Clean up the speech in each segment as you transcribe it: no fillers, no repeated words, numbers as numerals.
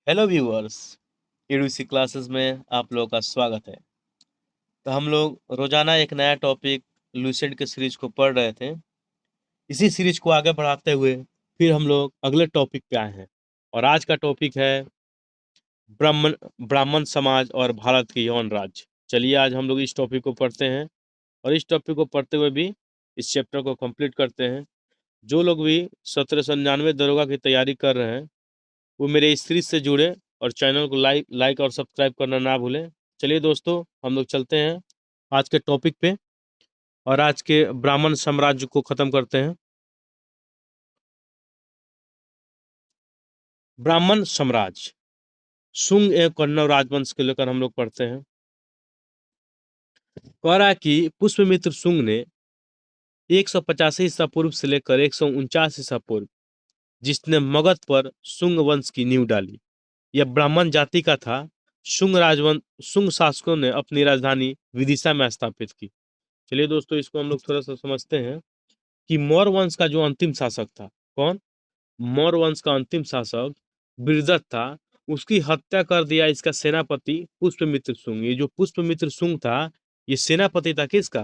Hello viewers, एडुसी classes में आप लोगों का स्वागत है। तो हम लोग रोजाना एक नया टॉपिक लूसेंट के सीरीज को पढ़ रहे थे। इसी सीरीज को आगे बढ़ाते हुए फिर हम लोग अगले टॉपिक पे आए हैं और आज का टॉपिक है ब्राह्मण ब्राह्मण समाज और भारत के यौन राज्य। चलिए आज हम लोग इस टॉपिक को पढ़ते हैं और इस टॉपिक को पढ़ते हुए भी इस चैप्टर को कंप्लीट करते हैं। जो लोग भी 1799 दरोगा की तैयारी कर रहे हैं वो मेरे इस सीरीज से जुड़े और चैनल को लाइक और सब्सक्राइब करना ना भूलें। चलिए दोस्तों, हम लोग चलते हैं आज के टॉपिक पे और आज के ब्राह्मण साम्राज्य को खत्म करते हैं। ब्राह्मण साम्राज्य शुंग एवं कण्व राजवंश को लेकर हम लोग पढ़ते हैं। कह रहा है कि पुष्यमित्र शुंग ने 185 ईसा पूर्व से लेकर 149 ईसा पूर्व जिसने मगध पर शुंग वंश की नींव डाली। यह ब्राह्मण जाति का था। शुंग शासकों ने अपनी राजधानी विदिशा में स्थापित की। चलिए दोस्तों, इसको हम लोग थोड़ा सा समझते हैं कि मौर्य वंश का जो अंतिम शासक था, कौन? मौर्य वंश का अंतिम शासक बृहदत्त था। उसकी हत्या कर दिया इसका सेनापति पुष्यमित्र शुंग। ये जो पुष्यमित्र शुंग था, ये सेनापति था किसका?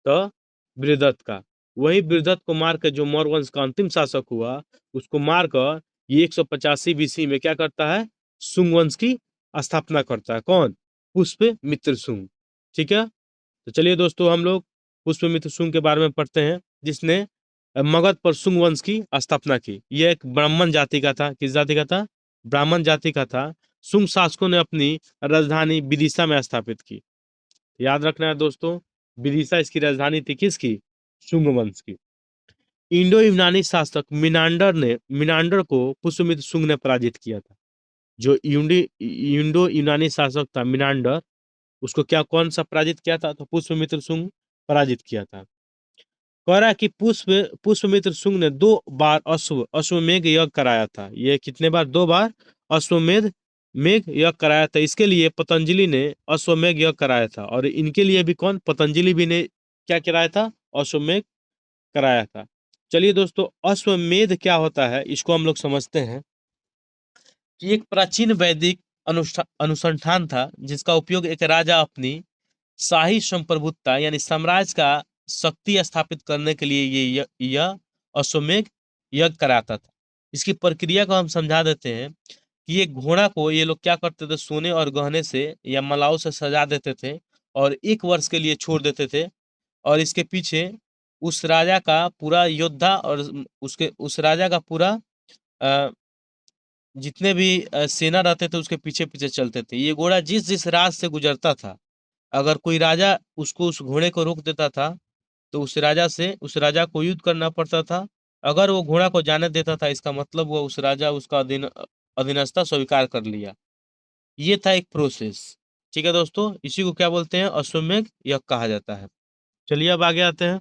तो बृहदत्त का। वही बृहदत्त को मारकर जो मौर्य वंश का अंतिम शासक हुआ, उसको मारकर ये 185 बीसी में क्या करता है? शुंग वंश की स्थापना करता है। कौन? पुष्यमित्र शुंग। ठीक है, तो चलिए दोस्तों, हम लोग पुष्यमित्र शुंग के बारे में पढ़ते हैं, जिसने मगध पर शुंग वंश की स्थापना की। यह एक ब्राह्मण जाति का था। किस जाति का था? ब्राह्मण जाति का था। शुंग शासकों ने अपनी राजधानी विदिशा में स्थापित की। याद रखना है दोस्तों, विदिशा इसकी राजधानी थी। किसकी? शुंग वंश की। इंडो यूनानी शासक मिनांडर को पुष्यमित्र शुंग ने पराजित किया था। जो इंडो यूनानी शासक था मिनांडर, उसको कौन सा पराजित किया था? तो पुष्यमित्र शुंग पराजित किया था। कह रहा है कि पुष्यमित्र शुंग ने 2 बार अश्वमेध यज्ञ कराया था। ये कितने बार? 2 बार अश्वमेध मेघ यज्ञ कराया था। इसके लिए पतंजलि ने अश्वमेध यज्ञ कराया था और इनके लिए भी कौन? पतंजलि भी ने क्या कराया था? अश्वमेध कराया था। चलिए दोस्तों, अश्वमेध क्या होता है इसको हम लोग समझते हैं कि एक प्राचीन वैदिक अनुसंधान था जिसका उपयोग एक राजा अपनी शाही संप्रभुता यानी साम्राज्य का शक्ति स्थापित करने के लिए यह अश्वमेध यज्ञ कराता था। इसकी प्रक्रिया को हम समझा देते हैं कि एक घोड़ा को ये लोग क्या करते थे? सोने और गहने से या मलाओं से सजा देते थे और 1 वर्ष के लिए छोड़ देते थे। और इसके पीछे उस राजा का पूरा योद्धा और उसके उस राजा का पूरा अ, जितने भी सेना रहते थे उसके पीछे पीछे चलते थे। ये घोड़ा जिस जिस राज से गुजरता था, अगर कोई राजा उसको उस घोड़े को रोक देता था तो उस राजा को युद्ध करना पड़ता था। अगर वो घोड़ा को जाने देता था, इसका मतलब वो उस राजा उसका अधीनस्था स्वीकार कर लिया। ये था एक प्रोसेस। ठीक है दोस्तों, इसी को क्या बोलते हैं? अश्वमेध यज्ञ कहा जाता है। चलिए अब आगे आते हैं।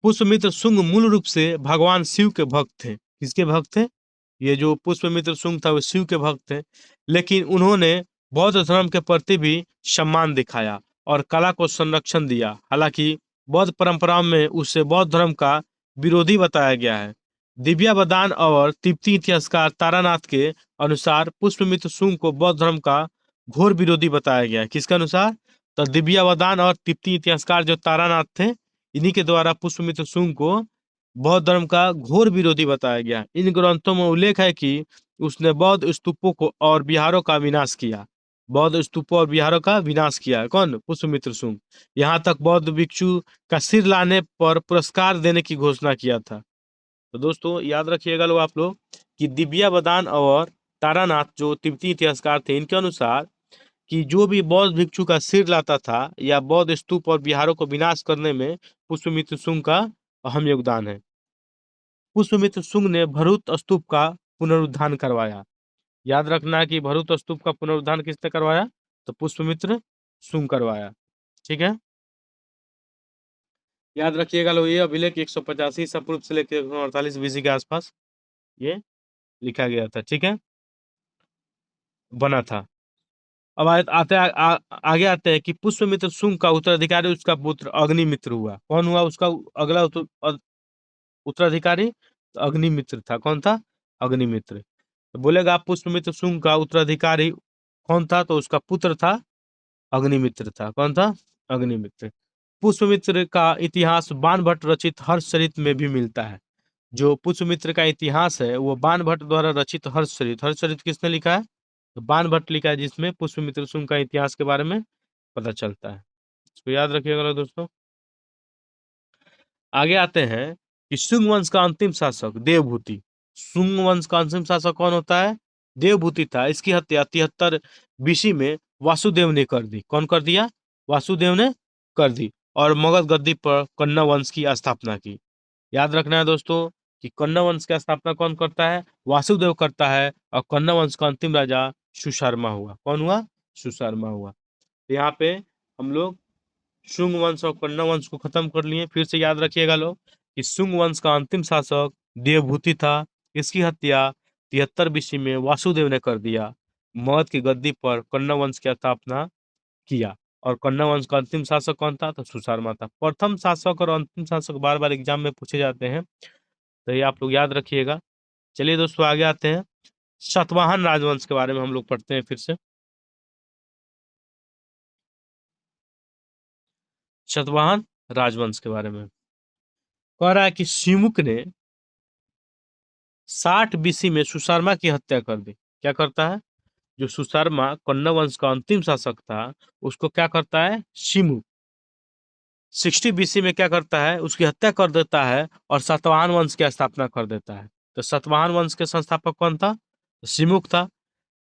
पुष्यमित्र शुंग मूल रूप से भगवान शिव के भक्त थे। किसके भक्त थे? ये जो पुष्यमित्र शुंग था वो शिव के भक्त थे। लेकिन उन्होंने बौद्ध धर्म के प्रति भी सम्मान दिखाया और कला को संरक्षण दिया। हालांकि बौद्ध परंपरा में उसे बौद्ध धर्म का विरोधी बताया गया है। दिव्यावदान और तिब्बती इतिहासकार तारानाथ के अनुसार पुष्यमित्र शुंग को बौद्ध धर्म का घोर विरोधी बताया गया है। किसके अनुसार? तो दिव्यावदान और तिब्बती इतिहासकार जो तारानाथ थे, इन्हीं के द्वारा पुष्यमित्र शुंग को बौद्ध धर्म का घोर विरोधी बताया गया। इन ग्रंथों में उल्लेख है कि उसने बौद्ध स्तूपों को और विहारों का विनाश किया। बौद्ध स्तूपों और विहारों का विनाश किया है कौन? पुष्यमित्र शुंग। यहाँ तक बौद्ध भिक्षु का सिर लाने पर पुरस्कार देने की घोषणा किया था। तो दोस्तों याद रखिएगा लोग, आप लोग, कि दिव्यावदान और तारानाथ जो तिब्बती इतिहासकार थे, इनके अनुसार कि जो भी बौद्ध भिक्षु का सिर लाता था या बौद्ध स्तूप और विहारों को विनाश करने में पुष्यमित्र शुंग का अहम योगदान है। पुष्यमित्र शुंग ने भरूच स्तूप का पुनरुद्धार करवाया। याद रखना है कि भरूच स्तूप का पुनरुद्धार किसने करवाया? तो पुष्यमित्र शुंग करवाया। ठीक है, याद रखिएगा लोग, ये अभिलेख 185 ईसा पूर्व से लेकर 148 बीसी के आसपास ये लिखा गया था। ठीक है, बना था। अब आगे आते हैं कि पुष्यमित्र शुंग का उत्तराधिकारी उसका पुत्र अग्निमित्र हुआ। कौन हुआ उसका अगला उत्तराधिकारी? तो अग्निमित्र था। कौन था? अग्निमित्र। तो बोलेगा पुष्यमित्र शुंग का उत्तराधिकारी कौन था? तो उसका पुत्र था अग्निमित्र था। कौन था? अग्निमित्र। पुष्यमित्र का इतिहास बाणभट्ट रचित हर्षचरित में भी मिलता है। जो पुष्यमित्र का इतिहास है वो बाणभट्ट द्वारा रचित हर्षचरित, हर्षचरित किसने लिखा है? तो बाणभट्ट लिखा है, जिसमें पुष्यमित्र शुंग का इतिहास के बारे में पता चलता है। इसको याद रखिएगा दोस्तों। आगे आते हैं कि शुंग वंश का अंतिम शासक देवभूति। शुंग वंश का अंतिम शासक कौन होता है? देवभूति था। इसकी हत्या 73 बीसी में वासुदेव ने कर दी। कौन कर दिया? वासुदेव ने कर दी। और मगध गद्दी पर कन्ना वंश की स्थापना की। याद रखना है दोस्तों कि कन्ना वंश की स्थापना कौन करता है? वासुदेव करता है। और कन्ना वंश का अंतिम राजा सुशर्मा हुआ। कौन हुआ? सुशर्मा हुआ। तो यहाँ पे हम लोग शुंग वंश और कन्ना वंश को खत्म कर लिए। फिर से याद रखिएगा लोग कि शुंग वंश का अंतिम शासक देवभूति था। इसकी हत्या 73 बीसी में वासुदेव ने कर दिया। मगध की गद्दी पर कन्ना वंश की स्थापना किया। और कन्ना वंश का अंतिम शासक कौन था? तो सुशर्मा था। प्रथम शासक और अंतिम शासक बार बार एग्जाम में पूछे जाते हैं, तो ये आप लोग याद रखिएगा। चलिए दोस्तों आगे आते हैं। सातवाहन राजवंश के बारे में हम लोग पढ़ते हैं फिर से। सातवाहन राजवंश के बारे में कह रहा है कि सिमुक ने 60 बीसी में सुशर्मा की हत्या कर दी। क्या करता है? जो सुशर्मा कन्ना वंश का अंतिम शासक था, उसको क्या करता है? सिमुक 60 बीसी में क्या करता है? उसकी हत्या कर देता है और सातवाहन वंश की स्थापना कर देता है। तो सातवाहन वंश के संस्थापक कौन था? सिमुक था।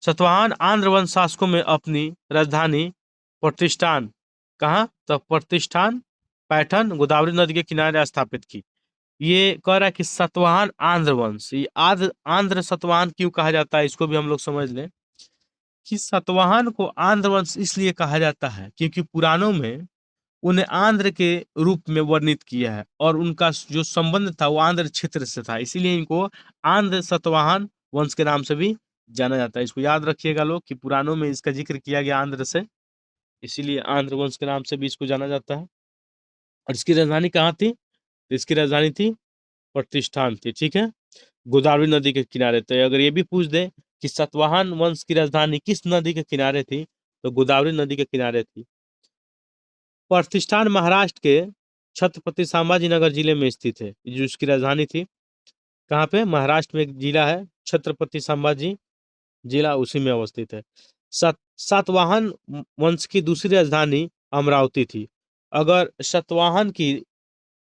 सातवाहन आंध्र वंश शासकों में अपनी राजधानी प्रतिष्ठान, कहाँ? तो प्रतिष्ठान पैठन गोदावरी नदी के किनारे स्थापित की। ये कह रहा है कि सातवाहन आंध्र वंश, ये आंध्र आंध्र सातवाहन क्यों कहा जाता है, इसको भी हम लोग समझ लें कि सातवाहन को आंध्र वंश इसलिए कहा जाता है क्योंकि पुराणों में उन्हें आंध्र के रूप में वर्णित किया है और उनका जो संबंध था वो आंध्र क्षेत्र से था, इसीलिए इनको आंध्र सातवाहन वंश के नाम से भी जाना जाता है। इसको याद रखिएगा लोग कि पुराणों में इसका जिक्र किया गया आंध्र से, इसीलिए आंध्र वंश के नाम से भी इसको जाना जाता है। और इसकी राजधानी कहाँ थी? तो इसकी राजधानी थी प्रतिष्ठान थी। ठीक है, गोदावरी नदी के किनारे। तो अगर ये भी पूछ दे कि सातवाहन वंश की राजधानी किस नदी के किनारे थी, तो गोदावरी नदी के किनारे थी। प्रतिष्ठान महाराष्ट्र के छत्रपति संभाजी नगर जिले में स्थित है, जो इसकी राजधानी थी। कहाँ पे? महाराष्ट्र में एक जिला है छत्रपति संभाजी जिला, उसी में अवस्थित है। सातवाहन वंश की दूसरी राजधानी अमरावती थी। अगर सातवाहन की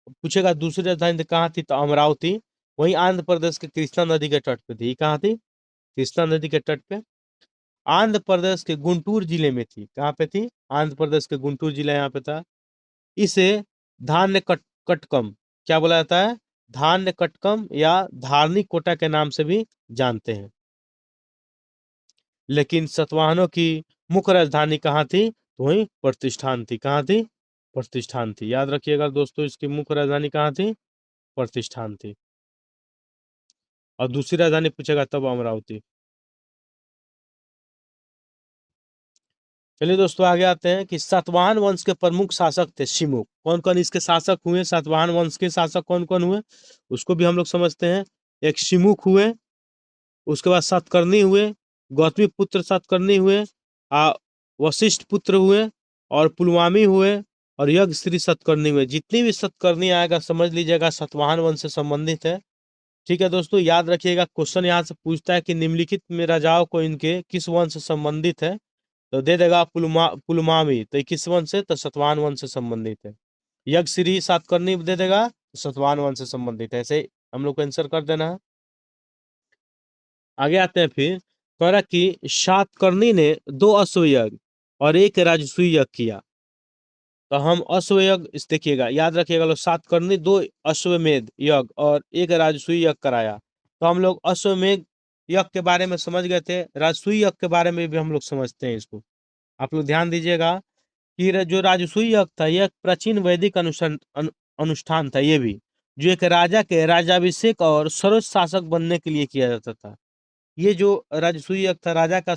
पूछेगा दूसरी राजधानी तो कहाँ थी, तो अमरावती। वहीं आंध्र प्रदेश के कृष्णा नदी के तट पे थी। कहाँ थी? कृष्णा नदी के तट पे। आंध्र प्रदेश के गुंटूर जिले में थी। कहाँ पे थी? आंध्र प्रदेश के गुंटूर जिला यहाँ पे था। इसे धान्य कटकम क्या बोला जाता है? धान्य कटकम या धार्मिक कोटा के नाम से भी जानते हैं। लेकिन सतवाहनों की मुख्य राजधानी कहाँ थी? तो वही प्रतिष्ठान थी। कहाँ थी? प्रतिष्ठान थी। याद रखिएगा दोस्तों, इसकी मुख्य राजधानी कहाँ थी? प्रतिष्ठान थी। और दूसरी राजधानी पूछेगा तब अमरावती। चलिए दोस्तों आगे आते हैं कि सातवाहन वंश के प्रमुख शासक थे सिमुक। कौन कौन इसके शासक हुए? सातवाहन वंश के शासक कौन कौन हुए उसको भी हम लोग समझते हैं। एक सिमुक हुए, उसके बाद सातकर्णी हुए, गौतमी पुत्र सातकर्णी हुए, आ वशिष्ठ पुत्र हुए, और पुलवामी हुए, और यज्ञ श्री सतकर्णी हुए। जितनी भी सतकर्णी आएगा समझ लीजिएगा सातवाहन वंश से संबंधित है। ठीक है दोस्तों, याद रखिएगा क्वेश्चन यहाँ से पूछता है कि निम्नलिखित में राजाओं को इनके किस वंश से संबंधित है, तो दे देगा पुलमावी। तो किस वंश से? तो सतवाहन वंश से संबंधित है। यज्ञ श्री सातकर्णी दे देगा, तो सतवाहन वंश से संबंधित है। ऐसे हम लोग को आंसर कर देना है। आगे आते हैं फिर। कह रहा कि सातकर्णी ने 2 अश्वयज्ञ और 1 राजसूय यज्ञ किया। तो हम अश्वयज्ञ इस देखिएगा, याद रखिएगा लोग, सातकर्णी 2 अश्वमेध यज्ञ और 1 राजसूय यज्ञ कराया। तो हम लोग अश्वमेध यज्ञ के बारे में समझ गए थे, राजसूय यज्ञ के बारे में भी हम लोग समझते हैं इसको। आप लोग ध्यान दीजिएगा कि जो राजसूय यज्ञ था यह प्राचीन वैदिक अनुष्ठान था। ये भी जो एक राजा के राजाभिषेक और सर्वोच्च शासक बनने के लिए किया जाता था। ये जो राजसूय यज्ञ था राजा का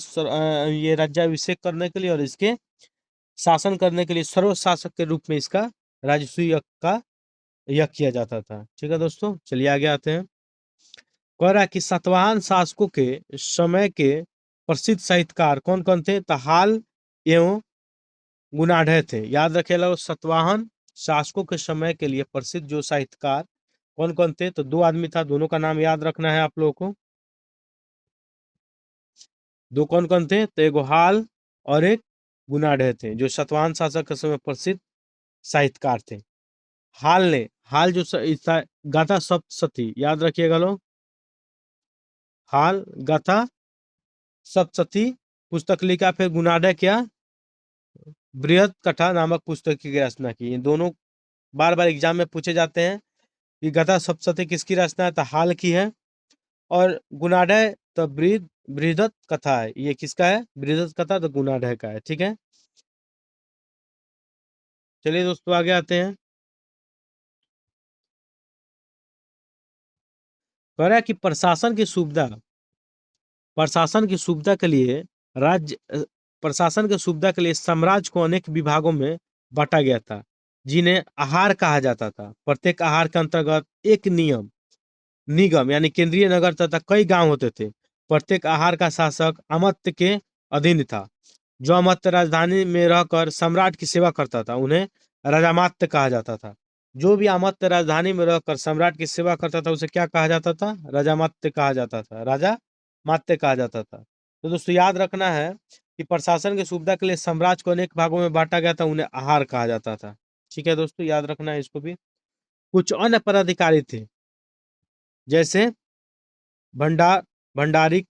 ये राज्याभिषेक करने के लिए और इसके शासन करने के लिए सर्व शासक के रूप में इसका राजसूय यज्ञ का यज्ञ किया जाता था। ठीक है दोस्तों, चलिए आगे आते हैं। कह रहा है कि सातवाहन शासकों के समय के प्रसिद्ध साहित्यकार कौन कौन थे? तो हाल एवं गुनाढ़े थे। याद रखे लोग, सातवाहन शासकों के समय के लिए प्रसिद्ध जो साहित्यकार कौन कौन थे? तो 2 आदमी था, दोनों का नाम याद रखना है आप लोगों को। 2 कौन कौन थे? तो एक हाल और एक गुनाढ़े थे, जो सातवाहन शासक के समय प्रसिद्ध साहित्यकार थे। हाल जो गाथा सप्तशती, याद रखिएगा लोग, हाल गाथा सप्तशती पुस्तक लिखा। फिर गुनाढ़े क्या? बृहद कथा नामक पुस्तक की रचना की। ये दोनों बार बार एग्जाम में पूछे जाते हैं कि गाथा सप्तशती किसकी रचना है? तो हाल की है। और गुनाढ़े तो बृहद कथा है। ये किसका है? बृहद कथा तो गुनाढ़े का है। ठीक है, चलिए दोस्तों आगे आते हैं। कह रहा है कि प्रशासन की सुविधा के लिए राज्य प्रशासन की सुविधा के लिए साम्राज्य को अनेक विभागों में बांटा गया था, जिन्हें आहार कहा जाता था। प्रत्येक आहार के अंतर्गत एक निगम यानी केंद्रीय नगर तथा कई गांव होते थे। प्रत्येक आहार का शासक अमात्य के अधीन था। जो अमात्य राजधानी में रहकर सम्राट की सेवा करता था, उन्हें राजामात्य कहा जाता था। जो भी अमात्य राजधानी में रहकर सम्राट की सेवा करता था, उसे क्या कहा जाता था? राजामात्य कहा जाता था, राजा मात्य कहा जाता था। तो दोस्तों याद रखना है कि प्रशासन की सुविधा के लिए साम्राज्य को अनेक भागों में बांटा गया था, उन्हें आहार कहा जाता था। ठीक है दोस्तों, याद रखना है इसको भी। कुछ अन्य पदाधिकारी थे, जैसे भंडार भंडारिक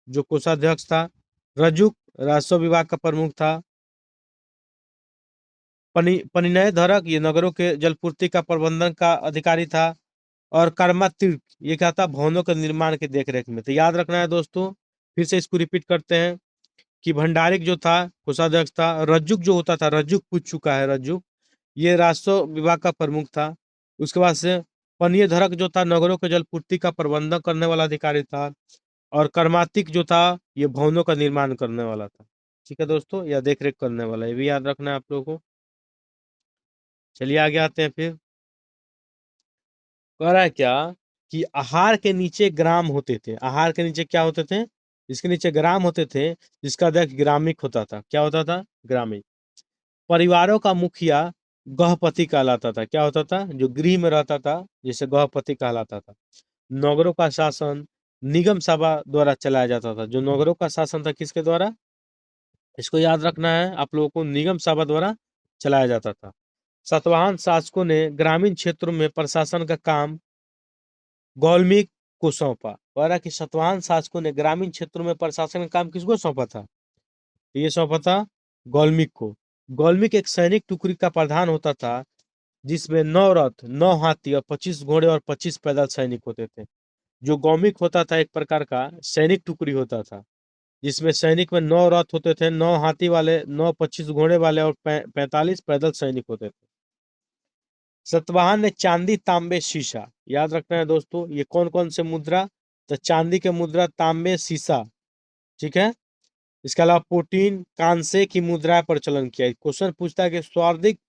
जो कोषाध्यक्ष था, रजुक राजस्व विभाग का प्रमुख था, पनिनय धरक ये नगरों के जलपूर्ति का प्रबंधन का अधिकारी था, और कर्मातीर्थ ये क्या था? भवनों के निर्माण की देखरेख में। तो याद रखना है दोस्तों, फिर से इसको रिपीट करते हैं कि भंडारिक जो था कोषाध्यक्ष था, रज्जुक जो होता था, रज्जुक पूछ चुका है, रज्जुक ये राजस्व विभाग का प्रमुख था। उसके बाद से पनीय धरक जो था नगरों के जलपूर्ति का प्रबंधन करने वाला अधिकारी था, और कर्मातिक जो था ये भवनों का निर्माण करने वाला था। ठीक है दोस्तों, या देखरेख करने वाला, ये भी याद रखना है आप लोगों को। चलिए आगे आते हैं फिर। कह रहा है क्या कि आहार के नीचे ग्राम होते थे। आहार के नीचे क्या होते थे? इसके नीचे ग्राम होते थे, जिसका अध्यक्ष ग्रामिक होता था। क्या होता था? ग्रामिक। परिवारों का मुखिया गृहपति कहलाता था। क्या होता था? जो गृह में रहता था, जिसे गृहपति कहलाता था। नगरों का शासन निगम सभा द्वारा चलाया जाता था। जो नगरों का शासन था, किसके द्वारा? इसको याद रखना है आप लोगों को, निगम सभा द्वारा चलाया जाता था। सातवाहन शासकों ने ग्रामीण क्षेत्रों में प्रशासन का काम गौलमीक को सौंपा। कह कि सातवाहन शासकों ने ग्रामीण क्षेत्रों में प्रशासन का काम किसको सौंपा था? ये सौंपा था गौलमीक को। गौलमीक एक सैनिक टुकड़ी का प्रधान होता था, जिसमें 9 रथ, 9 हाथी और 25 घोड़े और 25 पैदल सैनिक होते थे। जो गौमिक होता था एक प्रकार का सैनिक टुकड़ी होता था, जिसमें सैनिक में 9 रथ होते थे, 9 हाथी वाले, 9 25 घोड़े वाले और 45 पैदल सैनिक होते थे। सतवाहन ने चांदी, तांबे, शीशा, याद रखना है दोस्तों, ये कौन कौन से मुद्रा? तो चांदी के मुद्रा, तांबे, शीशा, ठीक है। इसके अलावा प्रोटीन, कांसे की मुद्रा प्रचलन किया। क्वेश्चन पूछता है कि स्वार्दिक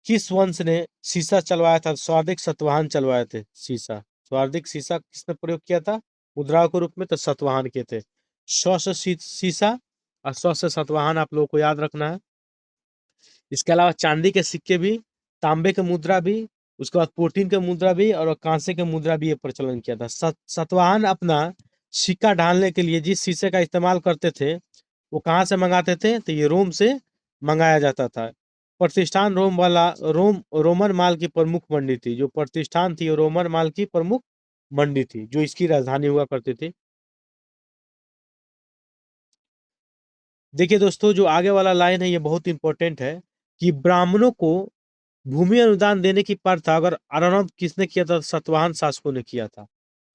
किस वंश ने शीशा चलवाया था? स्वार्दिक सतवाहन चलवाए थे शीशा। स्वार्दिक शीशा किसने प्रयोग किया था मुद्राओं के रूप में? तो सतवाहन के थे। स्व से शीशा और स्व से सतवाहन आप लोगों को याद रखना है। इसके अलावा चांदी के सिक्के भी, तांबे के मुद्रा भी, उसके बाद प्रोटीन के मुद्रा भी और कांसे के मुद्रा भी ये प्रचलन किया था। सतवाहन अपना सिक्का ढालने के लिए जिस शीशे का इस्तेमाल करते थे, वो कहाँ से मंगाते थे? तो ये रोम से मंगाया जाता था। प्रतिष्ठान रोमन माल की प्रमुख मंडी थी। जो प्रतिष्ठान थी, रोमन माल की प्रमुख मंडी थी, जो इसकी राजधानी हुआ करती थी। देखिए दोस्तों, जो आगे वाला लाइन है ये बहुत इंपॉर्टेंट है कि ब्राह्मणों को भूमि अनुदान देने की प्रथा अगर आरंभ किसने किया था? सतवाहन शासकों ने किया था।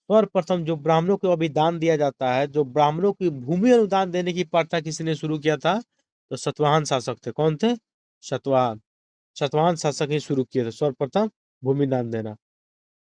सर्वप्रथम जो ब्राह्मणों को अभी दान दिया जाता है, जो ब्राह्मणों की भूमि अनुदान देने की प्रथा किसने शुरू किया था? तो सतवाहन शासक थे। कौन थे? सतवाहन। सतवाहन शासक ही शुरू किए थे सर्वप्रथम भूमि दान देना।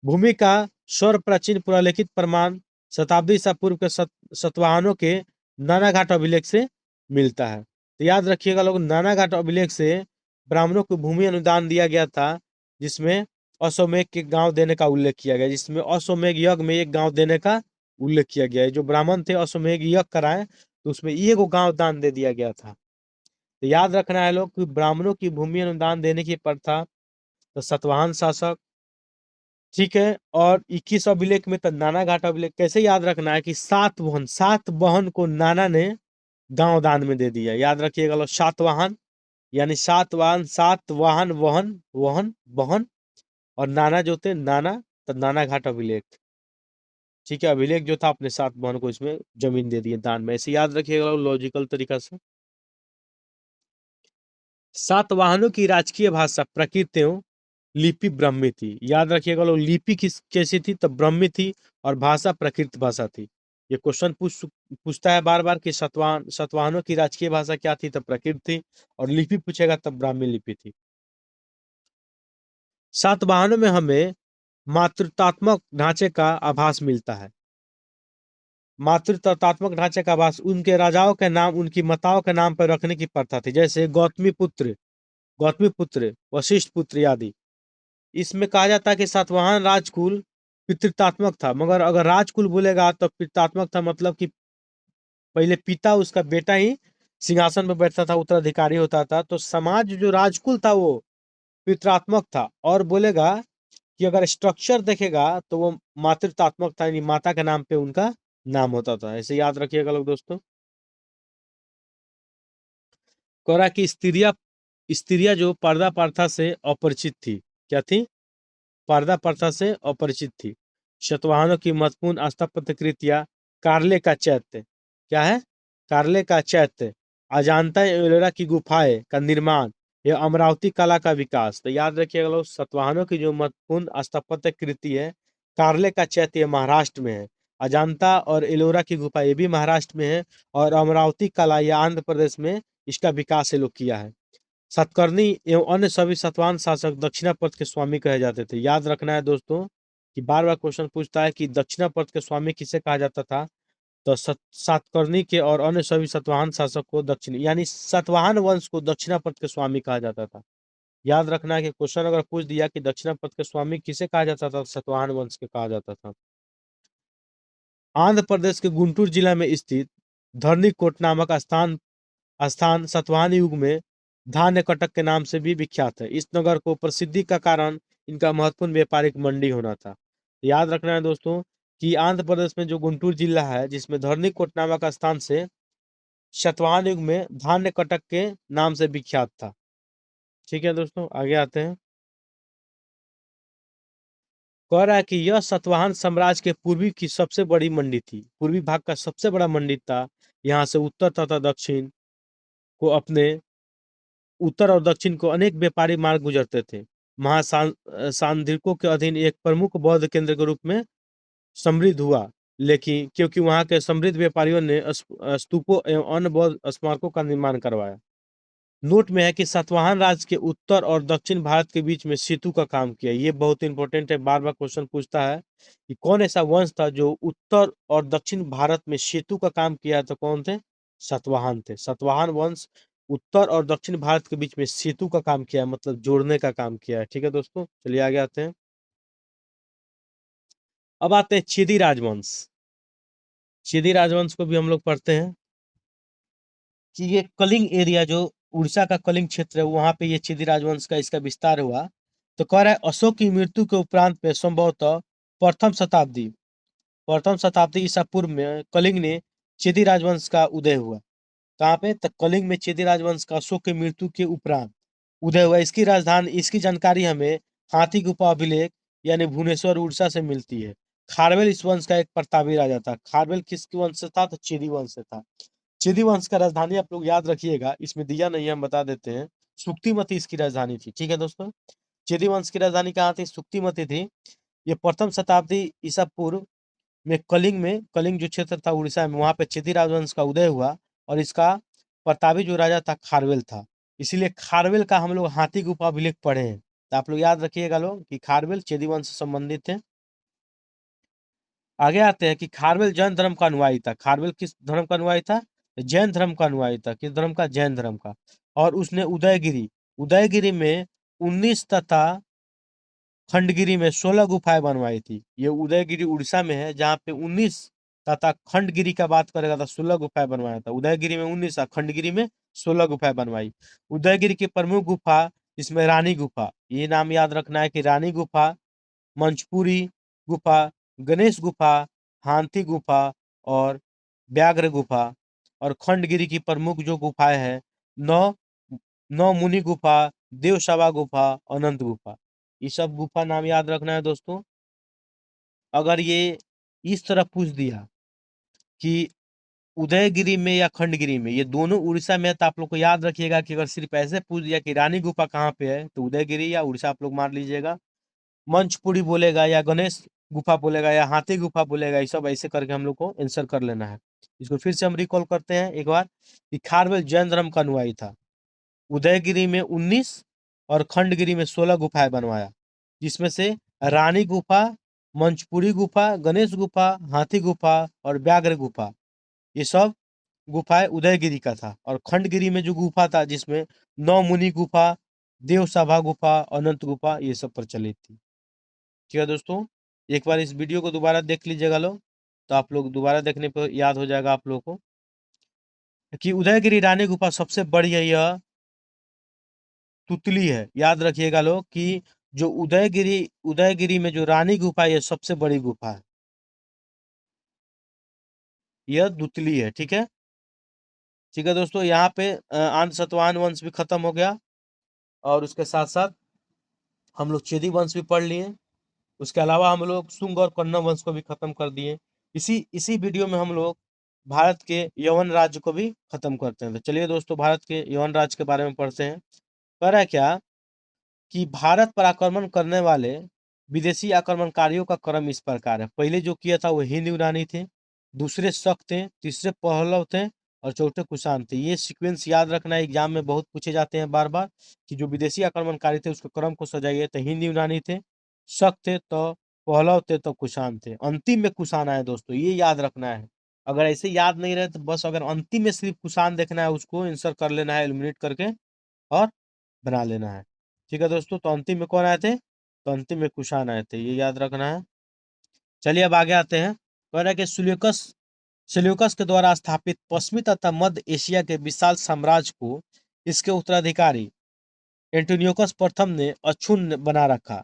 भूमि का सर्व प्राचीन पुरालिखित प्रमाण शताब्दी ईसा पूर्व के सतवाहनों के नानाघाट अभिलेख से मिलता है। तो याद रखिएगा लोग, नानाघाट अभिलेख से ब्राह्मणों को भूमि अनुदान दिया गया था, जिसमें अश्वमेध के गांव देने का उल्लेख किया गया, जिसमें अश्वमेध यज्ञ में एक गांव देने का उल्लेख किया गया है। जो ब्राह्मण थे अश्वमेध यज्ञ कराए तो उसमें एक गांव दान दे दिया गया था। तो याद रखना है लोग कि ब्राह्मणों की भूमि अनुदान देने की प्रथा तो सतवाहन शासक, ठीक है। और 21 अभिलेख में तो नाना घाट अभिलेख। कैसे याद रखना है कि सात वाहन को नाना ने गांव दान में दे दिया। याद रखिएगा लोग, सातवाहन यानी सात वाहन, सात वाहन, वहन वहन वहन, और नाना जो थे नाना, तो नाना घाट अभिलेख, ठीक है। अभिलेख जो था अपने सात वाहन को इसमें जमीन दे दिए दान में। ऐसे याद रखिएगा लॉजिकल तरीका से। सातवाहनों की राजकीय भाषा प्राकृत एवं लिपि ब्राह्मी थी। याद रखिएगा लोग, लिपि किस कैसी थी? तो ब्राह्मी थी, और भाषा प्राकृत भाषा थी। ये क्वेश्चन पूछता है बार बार कि सतवाहनों की राजकीय भाषा क्या थी? तो प्राकृत थी, और लिपि पूछेगा तब ब्राह्मी लिपि थी। सातवाहनों में हमें मातृतात्मक ढांचे का आभास मिलता है। मातृतात्मक ढांचे का आभास उनके राजाओं के नाम उनकी माताओं के नाम पर रखने की प्रथा थी, जैसे गौतमी पुत्र, वशिष्ठ पुत्र आदि। इसमें कहा जाता है कि सातवाहन राजकुल पितृतात्मक था, मगर अगर राजकुल बोलेगा तो पितृतात्मक था, मतलब कि पहले पिता उसका बेटा ही सिंहासन पर बैठता था, उत्तराधिकारी होता था। तो समाज जो राजकुल था वो पितृत्मक था। और बोलेगा कि अगर स्ट्रक्चर देखेगा तो वो मातृतात्मक था, यानी माता के नाम पे उनका नाम होता था। ऐसे याद रखिएगा लोग दोस्तों। कह रहा कि स्त्रियां जो पर्दा प्रथा से अपरिचित थी। क्या थी? पर्दा प्रथा से अपरिचित थी। शतवाहनों की महत्वपूर्ण स्थापत्य कृतियां कार्ले का चैत्य। क्या है? कार्ले का चैत्य, अजांता एलोरा की गुफाएं का निर्माण, यह अमरावती कला का विकास। तो याद रखिएगा लोग, सतवाहनों की जो महत्वपूर्ण स्थापत्य कृति है, कार्ले का चैत्य महाराष्ट्र में है, अजांता और एलोरा की गुफा ये भी महाराष्ट्र में है, और अमरावती कला या आंध्र प्रदेश में इसका विकास ये लोग किया है। सतकर्णी एवं अन्य सभी सतवाहन शासक दक्षिणापथ के स्वामी कहे जाते थे। याद रखना है दोस्तों कि बार बार क्वेश्चन पूछता है कि दक्षिणापथ के स्वामी किसे कहा जाता था? तो सातकर्णी के और अन्य सभी सतवाहन शासक को दक्षिण यानी सतवाहन वंश को दक्षिणापथ के स्वामी कहा जाता था। याद रखना है कि क्वेश्चन अगर पूछ दिया कि दक्षिणापथ के स्वामी किसे कहा जाता था, सतवाहन वंश के कहा जाता था। आंध्र प्रदेश के गुंटूर जिला में स्थित धरनीकोट नामक स्थान सतवाहन युग में धान्य कटक के नाम से भी विख्यात है। इस नगर को प्रसिद्धि का कारण इनका महत्वपूर्ण व्यापारिक मंडी होना था। याद रखना है दोस्तों कि आंध्र प्रदेश में जो गुंटूर जिला है, जिसमें धरनीकोट नामक स्थान से सतवाहन युग में धान्य कटक के नाम से विख्यात था। ठीक है दोस्तों, आगे आते हैं। कह रहा है कि यह सतवाहन साम्राज्य के पूर्वी की सबसे बड़ी मंडी थी। पूर्वी भाग का सबसे बड़ा मंडी था। यहाँ से उत्तर तथा दक्षिण को अपने उत्तर और दक्षिण को अनेक व्यापारी मार्ग गुजरते थे। सांदीपनियों के अधीन एक प्रमुख बौद्ध केंद्र के रूप में समृद्ध हुआ, लेकिन क्योंकि वहां के समृद्ध व्यापारियों ने स्तूपों एवं अन्य बौद्ध स्मारकों का निर्माण करवाया। नोट में है कि सातवाहन राज्य के उत्तर और दक्षिण भारत के बीच में सेतु का काम किया। ये बहुत इंपॉर्टेंट है, बार बार क्वेश्चन पूछता है कि कौन ऐसा वंश था जो उत्तर और दक्षिण भारत में सेतु का काम किया? तो कौन थे? सातवाहन थे। सातवाहन वंश उत्तर और दक्षिण भारत के बीच में सेतु का काम किया है, मतलब जोड़ने का काम किया है। ठीक है दोस्तों, चलिए आगे आते हैं। अब आते हैं चेदी राजवंश। चेदी राजवंश को भी हम लोग पढ़ते हैं कि ये कलिंग एरिया जो उड़ीसा का कलिंग क्षेत्र है, वहां पे ये चेदी राजवंश का इसका विस्तार हुआ। तो कह रहा है अशोक की मृत्यु के उपरांत में संभवतः प्रथम शताब्दी ईसा पूर्व में कलिंग ने चेदी राजवंश का उदय हुआ। कहाँ पे? तो कलिंग में चेदी राजवंश का अशोक की मृत्यु के उपरांत उदय हुआ। इसकी राजधानी, इसकी जानकारी हमें हाथी गुफा अभिलेख यानी भुवनेश्वर उड़ीसा से मिलती है। खारवेल इस वंश का एक प्रतापी राजा था। खारवेल किस वंश से था? तो चेदी वंश से था। चेदी वंश का राजधानी आप लोग याद रखिएगा, इसमें दिया नहीं है, हम बता देते हैं। सुक्तिमती इसकी राजधानी थी। ठीक है दोस्तों, चेदी वंश की राजधानी कहाँ थी? सुक्तिमती थी। ये प्रथम शताब्दी ईसा पूर्व में कलिंग जो क्षेत्र था उड़ीसा में, वहां पे चेदी राजवंश का उदय हुआ, और इसका प्रतापी जो राजा था खारवेल था। इसीलिए खारवेल का हम लोग हाथी गुफा अभिलेख पढ़े हैं। तो आप लोग याद रखिएगा लोग कि खारवेल चेदी वंश से संबंधित है। आगे आते हैं कि खारवेल जैन धर्म का अनुयायी था। खारवेल किस धर्म का अनुयायी था? जैन धर्म का अनुयायी था। किस धर्म का? जैन धर्म का। और उसने उदयगिरी उदयगिरी में 19 तथा खंडगिरी में 16 गुफाएं बनवाई थी। ये उदयगिरी उड़ीसा में है, जहाँ पे 19 तथा खंडगिरी का बात करेगा तो 16 गुफाएं बनवाया था। उदयगिरी में 19 और खंडगिरी में 16 गुफाएं बनवाई। उदयगिरी की प्रमुख गुफा इसमें रानी गुफा, ये नाम याद रखना है कि रानी गुफा, मंचपुरी गुफा, गणेश गुफा, हाथी गुफा और व्याघ्र गुफा। और खंडगिरी की प्रमुख जो गुफाएं हैं, नौ नौ मुनि गुफा, देवसभा गुफा, अनंत गुफा। ये सब गुफा नाम याद रखना है दोस्तों। अगर ये इस तरह पूछ दिया कि उदयगिरी में या खंडगिरी में, ये दोनों उड़ीसा में है, तो आप लोग को याद रखिएगा कि अगर सिर्फ ऐसे पूछ दिया कि रानी गुफा कहाँ पे है, तो उदयगिरी या उड़ीसा आप लोग मान लीजिएगा। मंचपुरी बोलेगा या गणेश गुफा बोलेगा या हाथी गुफा बोलेगा, ये सब ऐसे करके हम लोग को आंसर कर लेना है। इसको फिर से हम रिकॉल करते हैं एक बार कि खारवेल जैन धर्म का अनुयायी था। उदयगिरी में 19 और खंडगिरी में 16 गुफाएं बनवाया, जिसमें से रानी गुफा, मंचपुरी गुफा, गणेश गुफा, हाथी गुफा और व्याघ्र गुफा, ये सब गुफाएं उदयगिरी का था। और खंडगिरी में जो गुफा था, जिसमें नौ मुनि गुफा, देवसभा गुफा, अनंत गुफा, ये सब प्रचलित थी। ठीक है दोस्तों, एक बार इस वीडियो को दोबारा देख लीजिएगा लोग, तो आप लोग दोबारा देखने पर याद हो जाएगा आप लोगों को कि उदयगिरी रानी गुफा सबसे बड़ी है, यह तुतली है। याद रखिएगा लोग कि जो उदयगिरी में जो रानी गुफा है, यह सबसे बड़ी गुफा है, यह दुतली है। ठीक है, ठीक है दोस्तों, यहाँ पे आंध्र सतवाहन वंश भी खत्म हो गया, और उसके साथ साथ हम लोग चेदी वंश भी पढ़ लिए। उसके अलावा हम लोग शुंग और कन्नम वंश को भी खत्म कर दिए। इसी इसी वीडियो में हम लोग भारत के यवन राज्य को भी खत्म करते हैं। तो चलिए दोस्तों, भारत के यवन राज्य के बारे में पढ़ते हैं। कह रहा है क्या कि भारत पर आक्रमण करने वाले विदेशी आक्रमणकारियों का क्रम इस प्रकार है। पहले जो किया था वो हिंद यूनानी थे, दूसरे शक थे, तीसरे पहलव थे और चौथे कुषाण थे। ये सीक्वेंस याद रखना, एग्जाम में बहुत पूछे जाते हैं बार बार कि जो विदेशी आक्रमणकारी थे उसके क्रम को सजाइए। तो हिंद यूनानी थे, शक थे, तो पहलव थे, तो कुषाण थे। अंतिम में कुषाण आए दोस्तों, ये याद रखना है। अगर ऐसे याद नहीं रहे तो बस अगर अंतिम में सिर्फ कुषाण देखना है, उसको आंसर कर लेना है एलिमिनेट करके और बना लेना है। ठीक है दोस्तों, तो अंतिम में कौन आए थे? तो अंतिम में कुषाण आए थे, ये याद रखना है। चलिए अब आगे आते हैं। कह रहा है कि सेल्यूकस के द्वारा स्थापित पश्चिमी तथा मध्य एशिया के विशाल साम्राज्य को इसके उत्तराधिकारी एंटोनियोकस प्रथम ने अक्षुण्ण बना रखा।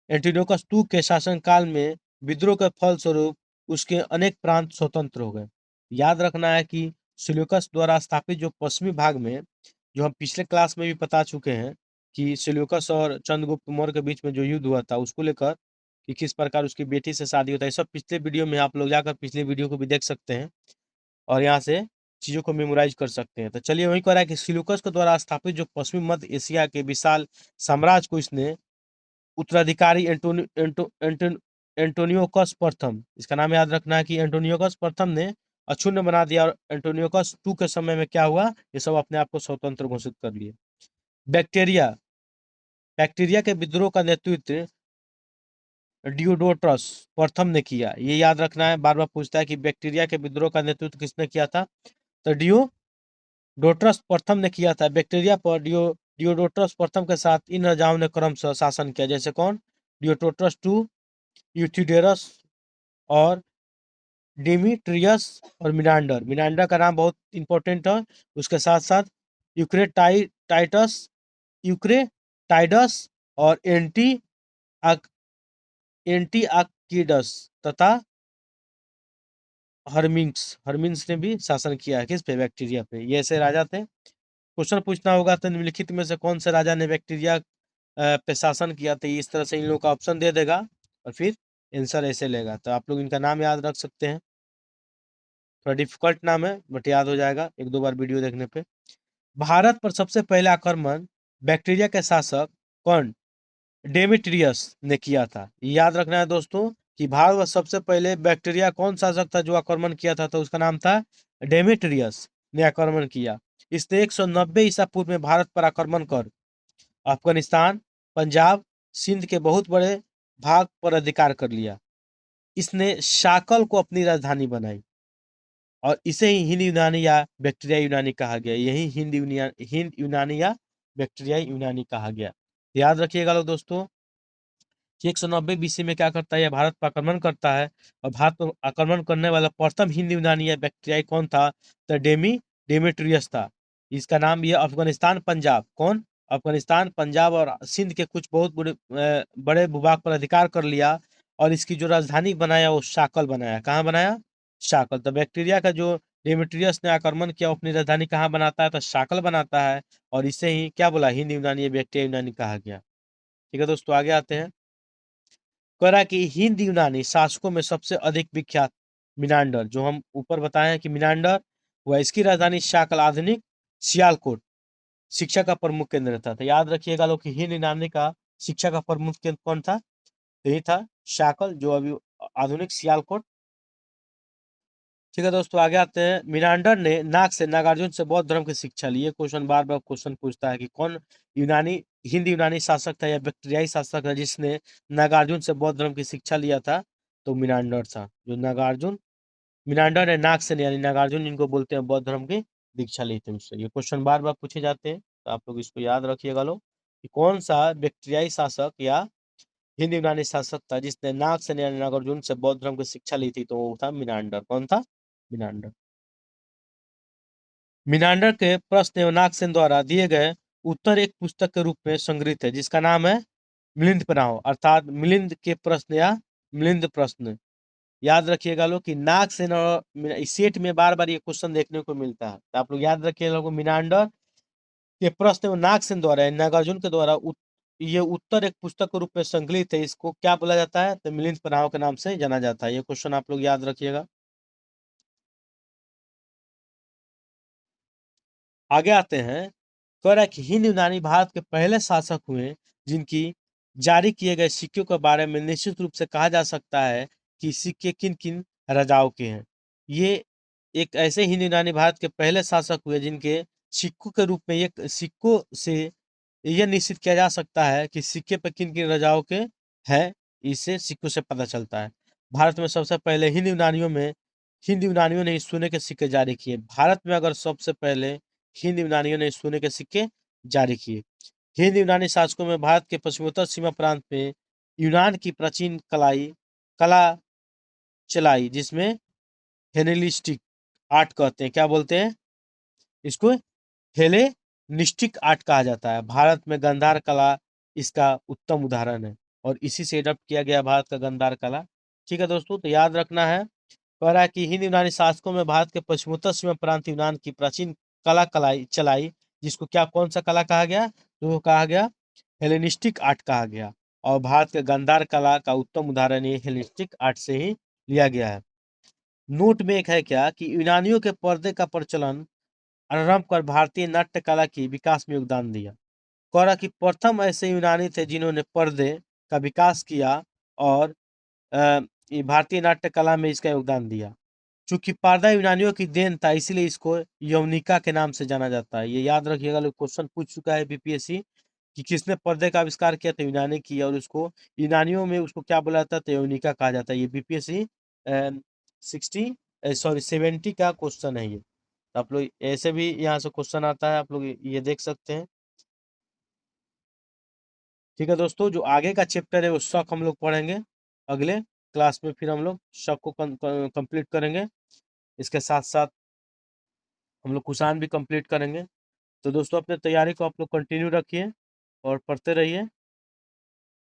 एंटोनियोकस II के शासनकाल में विद्रोह के फलस्वरूप उसके अनेक प्रांत स्वतंत्र हो गए। याद रखना है कि सेल्यूकस द्वारा स्थापित जो पश्चिमी भाग में, जो हम पिछले क्लास में भी बता चुके हैं कि सेल्यूकस और चंद्रगुप्त मौर्य के बीच में जो युद्ध हुआ था, उसको लेकर कि किस प्रकार उसकी बेटी से शादी होता है, सब पिछले वीडियो में आप लोग जाकर पिछले वीडियो को भी देख सकते हैं और यहाँ से चीज़ों को मेमोराइज कर सकते हैं। तो चलिए वही कह रहा है कि सेल्यूकस के द्वारा स्थापित जो पश्चिमी मध्य एशिया के विशाल साम्राज्य को इसने उत्तराधिकारी एंटोनियोकस प्रथम, इसका नाम याद रखना है कि एंटोनियोकस प्रथम ने अक्षुण्ण बना दिया। और एंटोनियोकस II के समय में क्या हुआ, ये सब अपने आप को स्वतंत्र घोषित कर लिए। बैक्टीरिया बैक्टीरिया के विद्रोह का नेतृत्व डियोडोटस प्रथम ने किया। ये याद रखना है, बार बार पूछता है कि बैक्टीरिया के विद्रोह का नेतृत्व किसने किया था, तो डियोडोटस प्रथम ने किया था। बैक्टीरिया पर डियोडोटस प्रथम के साथ इन राजाओं ने क्रमशः शासन किया, जैसे कौन, डियोडोटस II, यूथिडेरस और डिमिट्रियस और मिनांडर। मिनांडर का नाम बहुत इंपॉर्टेंट है। उसके साथ साथ यूक्रेटाइटस यूक्रेटाइडस और एंटीआक्कीडस तथा हर्मिन्स ने भी शासन किया है किस पे, बैक्टीरिया पे। ये ऐसे राजा थे। क्वेश्चन पूछना होगा तो निम्नलिखित में से कौन से राजा ने बैक्टीरिया पे शासन किया था, इस तरह से इन लोगों का ऑप्शन दे देगा और फिर आंसर ऐसे लेगा। तो आप लोग इनका नाम याद रख सकते हैं। थोड़ा डिफिकल्ट नाम है बट याद हो जाएगा एक दो बार वीडियो देखने पे। भारत पर सबसे पहला आक्रमण बैक्टीरिया के शासक कौन, डेमेट्रियस ने किया था। याद रखना है दोस्तों कि भारत में सबसे पहले बैक्टीरिया कौन शासक था जो आक्रमण किया था, तो उसका नाम था डेमेट्रियस ने आक्रमण किया। इसने 190 ईसा पूर्व में भारत पर आक्रमण कर अफगानिस्तान, पंजाब, सिंध के बहुत बड़े भाग पर अधिकार कर लिया। इसने शाकल को अपनी राजधानी बनाई और इसे ही हिंद यूनानी या बैक्टीरिया यूनानी कहा गया। यही हिंद यूनानी या बैक्टीरिया यूनानी कहा गया। याद रखिएगा लोग दोस्तों। कि 190 बीसी में क्या करता है, यह भारत पर आक्रमण करता है। और भारत पर आक्रमण करने वाला प्रथम हिंद यूनानी या बैक्टीरियाई कौन था, तो डेमेट्रियस था। इसका नाम यह अफगानिस्तान, पंजाब, कौन, अफगानिस्तान, पंजाब और सिंध के कुछ बहुत बड़े भूभाग पर अधिकार कर लिया। और इसकी जो राजधानी बनाया वो शाकल बनाया। कहाँ बनाया, शाकल। तो बैक्टीरिया का जो डेमेट्रियस ने आक्रमण किया, वो अपनी राजधानी कहाँ बनाता है, तो शाकल बनाता है। और इसे ही क्या बोला, हिंद यूनानी या बैक्टीरिया यूनानी कहा गया। ठीक है दोस्तों, आगे आते हैं। कह रहा है कि हिंद यूनानी शासकों में सबसे अधिक विख्यात मिनांडर, जो हम ऊपर बताए हैं कि मिनांडर वह, इसकी राजधानी शाकल, आधुनिक सियालकोट शिक्षा का प्रमुख केंद्र था। तो याद रखिएगा लोग कि हिंद यूनानी का शिक्षा का प्रमुख केंद्र कौन था, तो ये था शाकल, जो अभी आधुनिक सियालकोट। ठीक है दोस्तों, आगे आते हैं। मिनांडर ने नाग से, नागार्जुन से बौद्ध धर्म की शिक्षा ली। ये क्वेश्चन बार बार क्वेश्चन पूछता है कि कौन यूनानी, हिंद यूनानी शासक था या बैक्टीरियाई शासक है जिसने नागार्जुन से बौद्ध धर्म की शिक्षा लिया था, तो मिनांडर था। जो नागार्जुन, मिनांडर ने नाग से यानी नागार्जुन जिनको बोलते हैं, बौद्ध धर्म की दीक्षा ली थी उससे। ये क्वेश्चन बार बार पूछे जाते हैं, तो आप लोग इसको याद रखिएगा लोग कि कौन सा बैक्टीरियाई शासक या हिंद यूनानी शासक था जिसने नाग से यानी नागार्जुन से बौद्ध धर्म की शिक्षा ली थी, तो वो था मिनांडर। कौन था, मिनांडर। मिनांडर के प्रश्न एवं नागसेन द्वारा दिए गए उत्तर एक पुस्तक के रूप में संग्रहित है, जिसका नाम है मिलिंद पन्हाव, अर्थात मिलिंद के प्रश्न या मिलिंद प्रश्न। याद रखिएगा लोग कि नागसेन और इस सेट में बार बार ये क्वेश्चन देखने को मिलता है, तो आप लोग याद रखिएगा लोग, मिनांडर के प्रश्न एवं नागसेन द्वारा, नागार्जुन के द्वारा ये उत्तर एक पुस्तक के रूप में संकलित है। इसको क्या बोला जाता है, तो मिलिंद पन्हाव के नाम से जाना जाता है। ये क्वेश्चन आप लोग याद रखिएगा। आगे आते हैं। कह रहा है कि हिंद यूनानी भारत के पहले शासक हुए जिनकी जारी किए गए सिक्कों के बारे में निश्चित रूप से कहा जा सकता है कि सिक्के किन किन राजाओं के हैं। ये एक ऐसे हिंद यूनानी भारत के पहले शासक हुए जिनके सिक्कों के रूप में, एक सिक्कों से यह निश्चित किया जा सकता है कि सिक्के पर किन किन राजाओं के हैं। इससे सिक्कों से पता चलता है। भारत में सबसे पहले हिंद यूनानियों ने सोने के सिक्के जारी किए। भारत में अगर सबसे पहले हिंद यूनानियों ने सोने के सिक्के जारी किए। हिंद यूनानी शासकों में भारत के पश्चिमोत्तर सीमा प्रांत में यूनान की प्राचीन कला चलाई, जिसमें हेलेनिस्टिक आर्ट कहते हैं। क्या बोलते हैं इसको, हेलेनिस्टिक आर्ट कहा जाता है। भारत में गांधार कला इसका उत्तम उदाहरण है, और इसी से अडॉप्ट किया गया भारत का गांधार कला। ठीक है दोस्तों, तो याद रखना है। कह रहा है कि हिंद यूनानी शासकों में भारत के पश्चिमोत्तर सीमा प्रांत यूनान की प्राचीन कलाई चलाई, जिसको क्या, कौन सा कला कहा गया, तो वो कहा गया हेलेनिस्टिक आर्ट कहा गया। और भारत के गांधार कला का उत्तम उदाहरण ये हेलेनिस्टिक आर्ट से ही लिया गया है। नोट में एक है क्या कि यूनानियों के पर्दे का प्रचलन आरंभ कर भारतीय नाट्य कला की विकास में योगदान दिया। कह रहा कि प्रथम ऐसे यूनानी थे जिन्होंने पर्दे का विकास किया, और ये भारतीय नाट्य कला में इसका योगदान दिया। चूंकि पर्दा यूनानियों की देन था, इसलिए इसको यवनिका के नाम से जाना जाता है। ये याद रखिएगा लोग, क्वेश्चन पूछ चुका है बीपीएससी कि किसने पर्दे का आविष्कार किया, था यूनानी की, और उसको यूनानियों में उसको क्या बोला जाता है, तो यवनिका कहा जाता है। ये बीपीएससी 60 सॉरी 70 का क्वेश्चन है ये। तो आप लोग ऐसे भी यहाँ से क्वेश्चन आता है, आप लोग ये देख सकते हैं। ठीक है दोस्तों, जो आगे का चैप्टर है वो शक हम लोग पढ़ेंगे अगले क्लास में। फिर हम लोग शक को कंप्लीट करेंगे। इसके साथ साथ हम लोग कुषाण भी कंप्लीट करेंगे। तो दोस्तों, अपने तैयारी को आप लोग कंटिन्यू रखिए और पढ़ते रहिए।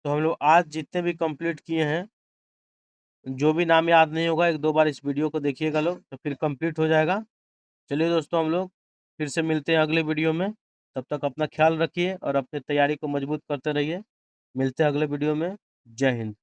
तो हम लोग आज जितने भी कंप्लीट किए हैं, जो भी नाम याद नहीं होगा, एक दो बार इस वीडियो को देखिएगा लोग, तो फिर कंप्लीट हो जाएगा। चलिए दोस्तों, हम लोग फिर से मिलते हैं अगले वीडियो में। तब तक अपना ख्याल रखिए और अपनी तैयारी को मजबूत करते रहिए। मिलते हैं अगले वीडियो में। जय हिंद।